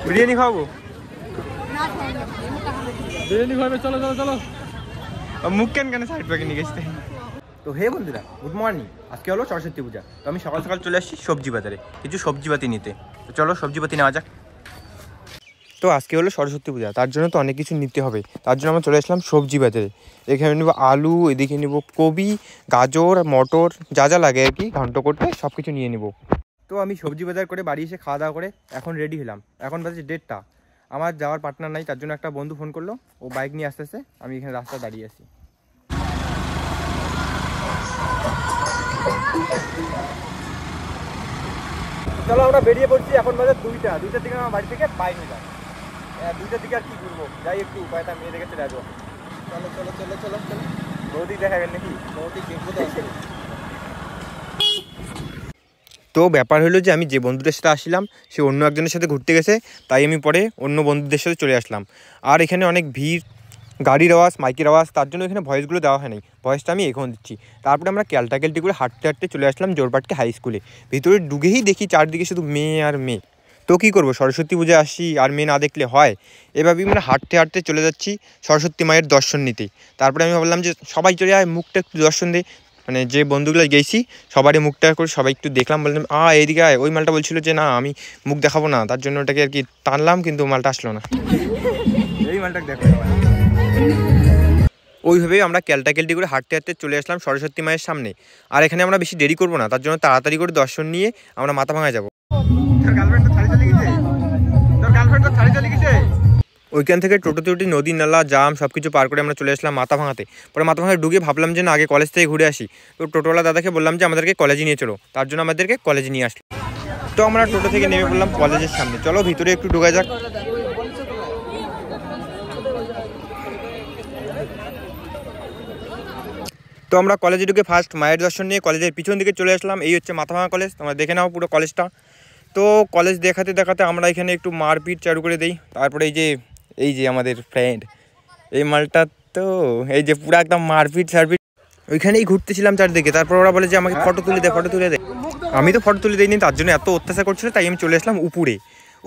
বিরিয়ানি খাওয়াবো? বিরিয়ানি খাওয়াবে, চলো চলো চলো। মুখ কেন কেন সাইড প্যাকে নিয়ে গেছে। তো হে বন্ধুরা, গুড মর্নিং। আজকে হলো সরস্বতী পূজা। তো আমি সকাল সকাল চলে আসছি সবজি বাজারে কিছু সবজিপাতি নিতে। তো চলো সবজিপাতি নেওয়া যাক। তো আজকে হলো সরস্বতী পূজা, তার জন্য তো অনেক কিছু নিতে হবে। তার জন্য আমরা চলে আসলাম সবজি বাজারে। এখানে নেবো আলু, এদিকে নেবো কবি, গাজর, মটর, যা যা লাগে আর কি ঘন্ট করতে সব কিছু নিয়ে নেবো। তো আমি সবজি বাজার করে বাড়ি এসে খাওয়া দাওয়া করে এখন রেডি হলাম। এখন বাজে 1:30। আমার যাওয়ার পার্টনার নাই, তার জন্য একটা বন্ধু ফোন করলো, ও বাইক নিয়ে আসতেছে। আমি এখানে রাস্তায় দাঁড়িয়ে আছি। চলো আমরা বেরিয়ে পড়ছি। এখন বাজে 2টার দিকে আমার বাড়ি থেকে বাইক নিলাম। 2টার দিকে আর কি ঘুরবো, যাই একটু কয়েকটা মেয়ে দেখে চলে আসবো। চলো চলো চলো চলো চলো। বৌদি দেখাবেন নাকি? বৌদি দেখবো তো। তো ব্যাপার হলো যে আমি যে বন্ধুদের সাথে আসছিলাম সে অন্য একজনের সাথে ঘুরতে গেছে, তাই আমি পরে অন্য বন্ধুদের সাথে চলে আসলাম। আর এখানে অনেক ভিড়, গাড়ির আওয়াজ, মাইকের আওয়াজ, তার জন্য এখানে ভয়েসগুলো দেওয়া হয়নি। ভয়েসটা আমি এখন দিচ্ছি। তারপরে আমরা ক্যালটাকেলটি করে হাঁটতে হাঁটতে চলে আসলাম জোরবাটকে হাই স্কুলে। ভিতরে ঢুকেই দেখি চারদিকে শুধু মেয়ে আর মেয়ে। তো কী করবো, সরস্বতী পূজা আসি আর মেয়ে না দেখলে হয়? এভাবেই আমরা হাঁটতে হাঁটতে চলে যাচ্ছি সরস্বতী মায়ের দর্শন নিতেই। তারপরে আমি ভাবলাম যে সবাই চলে যায়, মুখটা একটু দর্শন দিই। মানে যে বন্ধুগুলো গেছি সবারই মুখটা করে সবাই একটু দেখলাম, বললাম এইদিকে আয়। ওই মালটা বলছিল যে না আমি মুখ দেখাবো না, তার জন্য ওটাকে আর কি টানলাম, কিন্তু মালটা আসলো না। এই মালটাকে দেখো। ওইভাবেই আমরা ক্যালটাকেলটি করে হাঁটতে হাঁটতে চলে আসলাম সরস্বতী মায়ের সামনে। আর এখানে আমরা বেশি দেরি করবো না, তার জন্য তাড়াতাড়ি করে দর্শন নিয়ে আমরা মাথাভাঙায় যাবো। ওইখান থেকে টোটোতে উঠি, নদী নালা জাম সব কিছু পার করে আমরা চলে আসলাম মাথাভাঙাতে। পরে মাথাভাঙায় ঢুকে ভাবলাম যে না আগে কলেজ থেকে ঘুরে আসি। তো টোটোওয়ালা দাদাকে বললাম যে আমাদেরকে কলেজে নিয়ে চলো, তার জন্য আমাদেরকে কলেজে নিয়ে আসলো। তো আমরা টোটো থেকে নেমে পড়লাম কলেজের সামনে। চলো ভিতরে একটু ঢোকা যাক। তো আমরা কলেজে ঢুকে ফার্স্ট মায়ের দর্শন নিয়ে কলেজের পিছন দিকে চলে আসলাম। এই হচ্ছে মাথাভাঙা কলেজ, তোমরা দেখে নাও পুরো কলেজটা। তো কলেজ দেখাতে দেখাতে আমরা এখানে একটু মারপিট চালু করে দিই। তারপরে এই যে আমাদের ফ্রেন্ড এই মালটা, তো এই যে পুরো একদম মারপিট সারপিট। ওইখানেই ঘুরতেছিলাম চারদিকে। তারপর ওরা বলে যে আমাকে ফটো তুলে দে, ফটো তুলে দে। আমি তো ফটো তুলে দিইনি, তার জন্য এত অত্যাচার করছিল, তাই আমি চলে আসলাম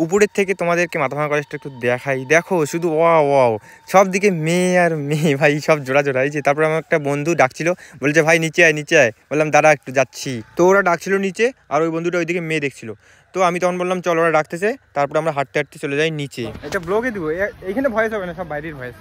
উপরের থেকে তোমাদেরকে মাথাভাঙা কলেজটা একটু দেখাই। দেখো শুধু ওয়াও সব দিকে মেয়ে আর মেয়ে, ভাই সব জোড়া জোড়া। এই যে তারপরে আমার একটা বন্ধু ডাকছিল, বলছে ভাই নিচে আয় নিচে আয়। বললাম দাঁড়া একটু যাচ্ছি। তো ওরা ডাকছিল নিচে, আর ওই বন্ধুটা ওইদিকে মেয়ে দেখছিল। তো আমি তখন বললাম চল ওরা ডাকতেছে। তারপরে আমরা হাঁটতে হাঁটতে চলে যাই নিচে। এটা ব্লগে দিব, এইখানে ভয়েস হবে না, সব বাইরের ভয়েস।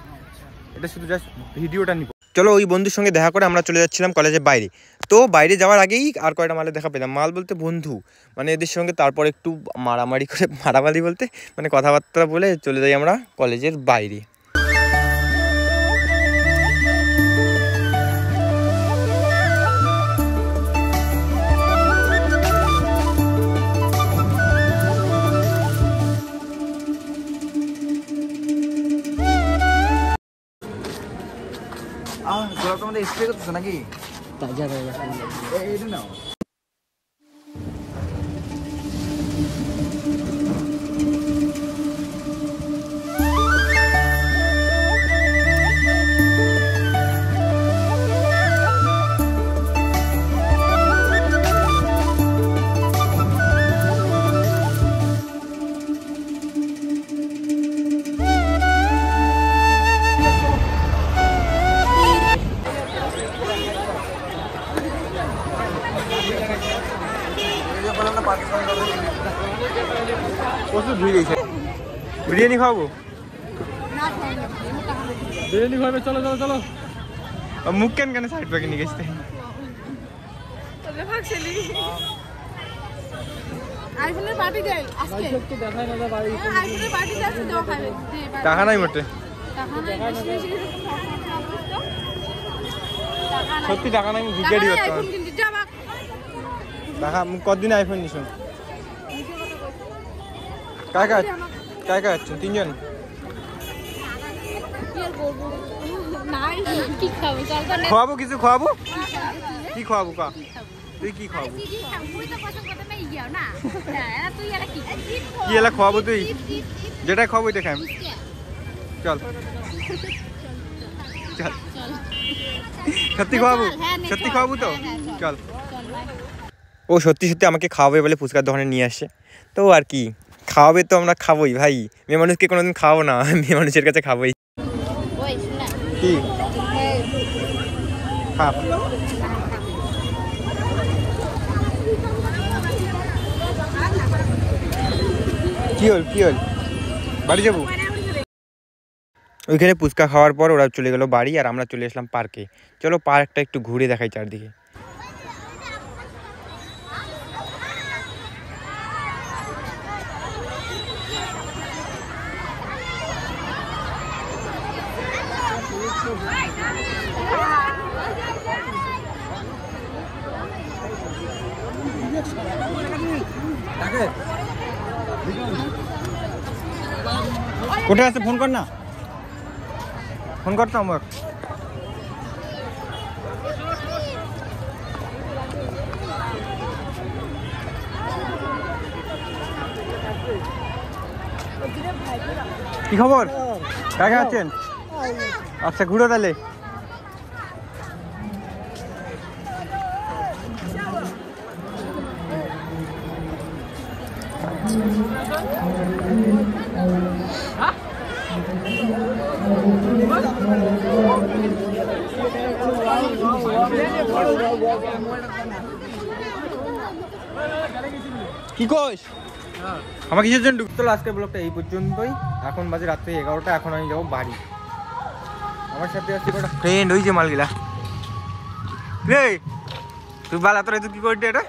এটা শুধু জাস্ট ভিডিওটা নিব। চলো ওই বন্ধুর সঙ্গে দেখা করে আমরা চলে যাচ্ছিলাম কলেজের বাইরে। তো বাইরে যাওয়ার আগেই আর কয়টা মালের দেখা পেলাম। মাল বলতে বন্ধু, মানে এদের সঙ্গে তারপর একটু মারামারি করে, মারামারি বলতে মানে কথাবার্তা বলে চলে যাই আমরা কলেজের বাইরে। তোমাদের স্প্রে করতেছো নাকি? এইটা নাও। প্রচুর ভিড় হয়েছে। বিরিয়ানি খাওয়াবো? বিরিয়ানি খাওয়াবে, চলো চলো চলো। মুখ কেন কেন সাইড প্যাকে নিয়ে গেছে। টাকা নাই মোটে, সত্যি টাকা নাই। ভিডিও টাকা কতদিন আইফোন নিস? কাকা কাকা আছেন তিনজন। খাওয়াবো কিছু, খাওয়াবো কি খাওয়াবো? কা তুই কি খাওয়াবো? কি এলা খাওয়াবো? তুই যেটা খাওয়াবো ওইটা খাই। চল চল, সত্যি খাওয়াবো? সত্যি খাওয়াবো তো? চল। ও সত্যি সত্যি আমাকে খাওয়াবে বলে ফুচকার দোকানে নিয়ে আসে। তো আর কি খাওয়াবে তো আমরা খাবোই ভাই, মেয়ে মানুষকে কোনোদিন খাওয়াবো না, মেয়ে মানুষের কাছে খাবোই। কি খাপ কি হল বাড়ি যাবো। ওইখানে ফুচকা খাওয়ার পর ওরা চলে গেল বাড়ি, আর আমরা চলে আসলাম পার্কে। চলো পার্কটা একটু ঘুরে দেখাই চারদিকে। কোথায় আছে ফোন কর না, ফোন করতো আমার। কি খবর, কাকে আছেন? আচ্ছা ঘুরো তাহলে। কি কোস আমাকে কিসের জন্য ঢুকতো? আজকের ব্লগটা এই পর্যন্তই। এখন বাজে রাত্রি 11টা, এখন আমি যাবো বাড়ি। আমার সাথে আছে একটা ফ্রেন্ড, ওই যে মালগুলা রে। তুই বালা তোরা তুই কি করলি এটা?